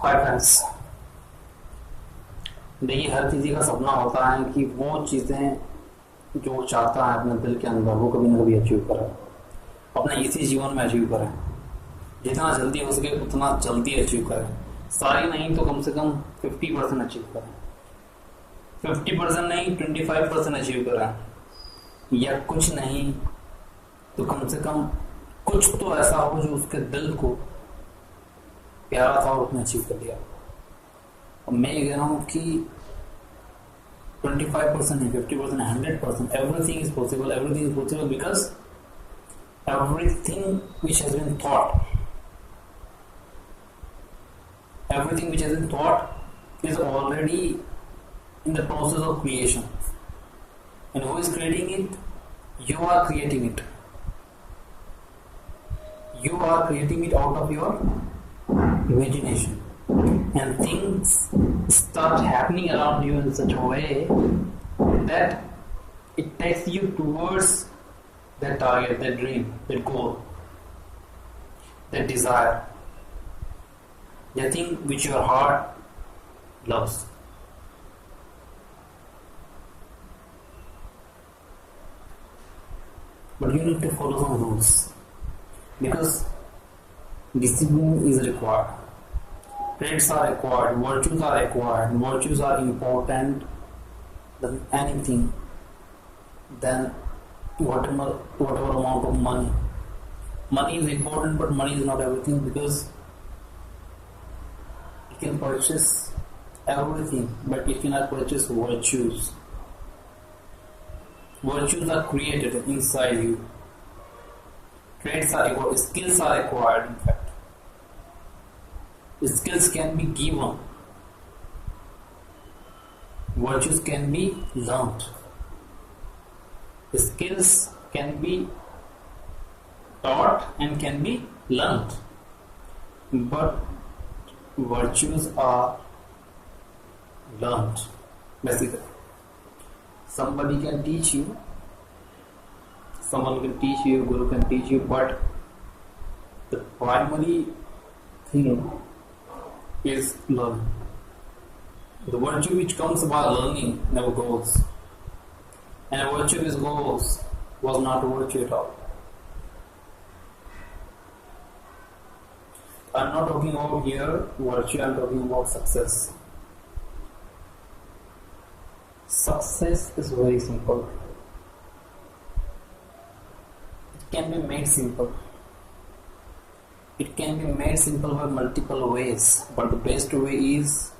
Hi friends. देखिए, हर किसी का सपना होता है कि वो चीज़ें जो वो चाहता है अपने दिल के अंदर वो कभी ना कभी अचीव करे, अपने इसी जीवन में अचीव करें। जितना जल्दी हो सके उतना जल्दी अचीव करें। सारी नहीं तो कम से कम 50% अचीव करें। 50% नहीं 25% अचीव करें, या कुछ नहीं तो कम से कम कुछ तो ऐसा हो जो उसके दिल को प्यारा था और उसने अचीव कर लिया। और मैं ये कह रहा हूँ कि 25% नहीं, 50% 100%, everything is possible. Everything is possible because everything which has been thought, everything which has been thought is already in the process of creation. And who is creating it? You are creating it. You are creating it out of your imagination. And things start happening around you in such a way that it takes you towards that target, that dream, that goal, that desire, that thing which your heart loves. But you need to follow some rules because discipline is required. Traits are required, virtues are required, virtues are important than anything, than whatever amount of money. Money is important, but money is not everything because it can purchase everything, but it cannot purchase virtues. Virtues are created inside you. Traits are required, skills are required, in fact. Skills can be given, virtues can be learned. Skills can be taught and can be learned, but virtues are learned. Basically, somebody can teach you, someone can teach you, guru can teach you, but the primary thing is learning. The virtue which comes by learning never goes, and a virtue which goes was not a virtue at all. I'm not talking about here virtue, I'm talking about success. Success is very simple. It can be made simple. It can be made simple by multiple ways, but the best way is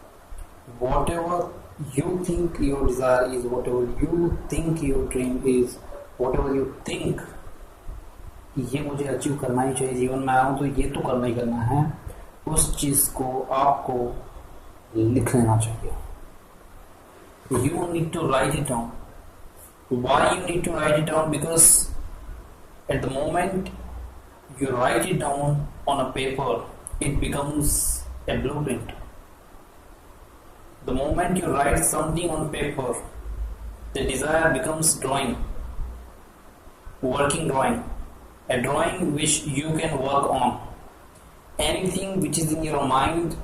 whatever you think your desire is, whatever you think your dream is, whatever you think ये मुझे achieve करना ही चाहिए, जीवन में आया हूँ तो ये तो करना ही करना है, उस चीज को आपको लिख लेना चाहिए. You need to write it down. Why you need to write it down? Because at the moment you write it down on a paper, it becomes a blueprint. The moment you write something on paper, the desire becomes drawing, working drawing, a drawing which you can work on. Anything which is in your mind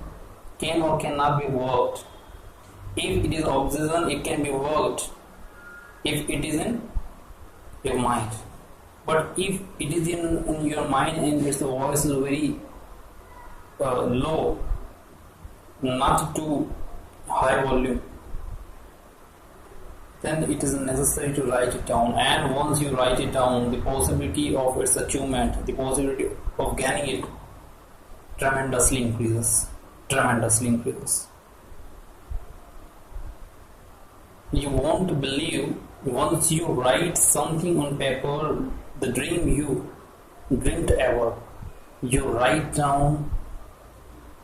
can or cannot be worked. If it is obsession, it can be worked if it is in your mind. But if it is in your mind and its voice is very low, not too high volume, then it is necessary to write it down. And once you write it down, the possibility of its achievement, the possibility of gaining it tremendously increases. You won't believe, once you write something on paper, the dream you dreamt ever, you write down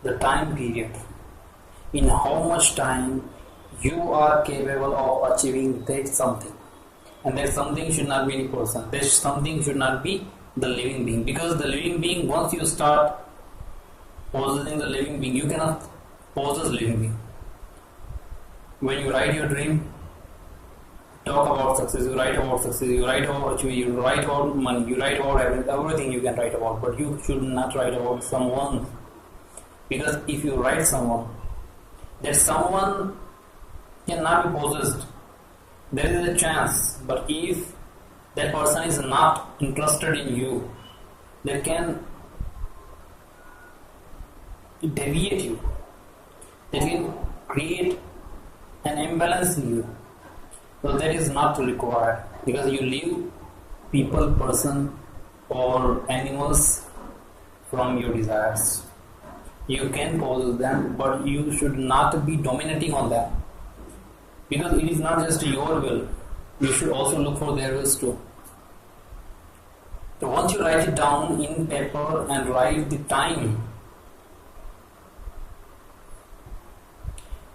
the time period, in how much time you are capable of achieving that something. And that something should not be any person, that something should not be the living being, because the living being, once you start possessing the living being, you cannot possess living being. When you write your dream, talk about success, you write about success, you write about achievement, you write about money, you write about everything you can write about, but you should not write about someone Because if you write someone, that someone cannot be possessed, there is a chance. But if that person is not interested in you, they can deviate you. They can create an imbalance in you. So that is not required, because you leave people, person, or animals from your desires. You can possess them, but you should not be dominating on them, because it is not just your will. You should also look for their wills too. So once you write it down in paper and write the time,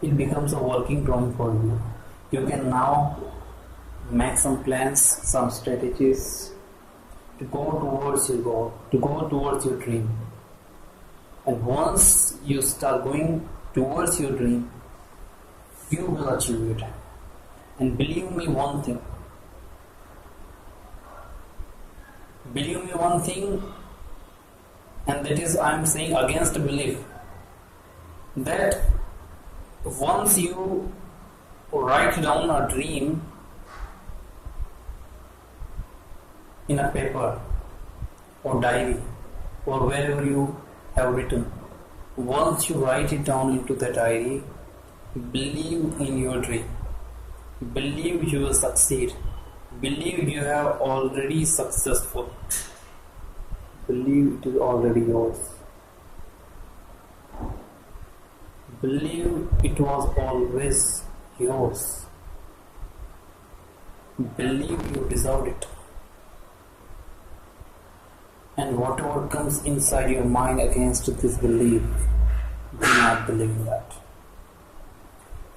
it becomes a working drawing for you. You can now make some plans, some strategies to go towards your goal, to go towards your dream. And once you start going towards your dream, you will achieve it. And believe me one thing, and that is, I am saying against belief, that once you write down a dream in a paper or diary or wherever you have written, once you write it down into the diary, believe in your dream, believe you will succeed, believe you have already successful, believe it is already yours, believe it was always yours, believe you deserved it. And whatever comes inside your mind against this belief, do not believe that.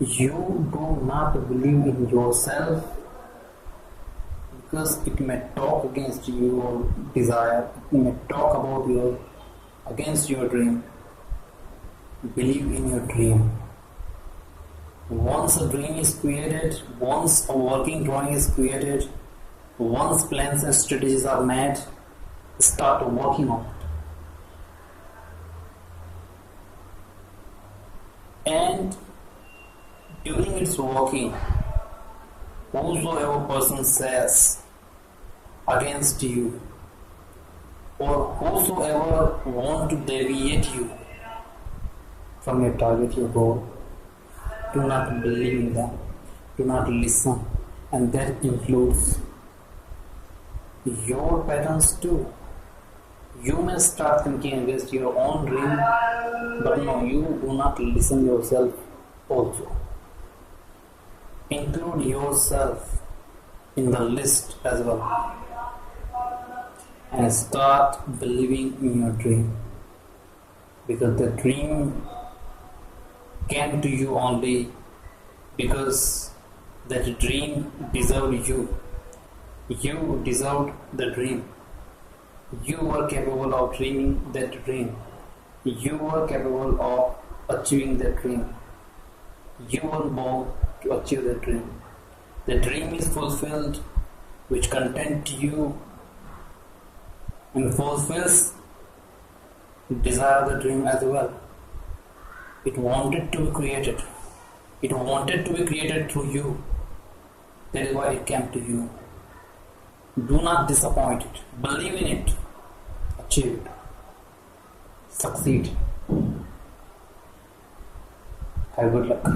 You do not believe in yourself, because it may talk against your desire, it may talk about against your dream. Believe in your dream. Once a dream is created, once a working drawing is created, once plans and strategies are made, start working on it. And during its working, whosoever person says against you, or whosoever want to deviate you from your target, your goal, do not believe in them, do not listen. And that includes your patterns too. You may start thinking against your own dream, but no, you do not listen yourself also. Include yourself in the list as well, and start believing in your dream, because the dream came to you only because that dream deserved you. You deserved the dream. You were capable of dreaming that dream. You were capable of achieving that dream. You were born to achieve that dream. The dream is fulfilled, which content you and fulfills desire the dream as well. It wanted to be created. It wanted to be created through you. That is why it came to you. Do not disappoint it. Believe in it. Achieve it. Succeed. Have good luck.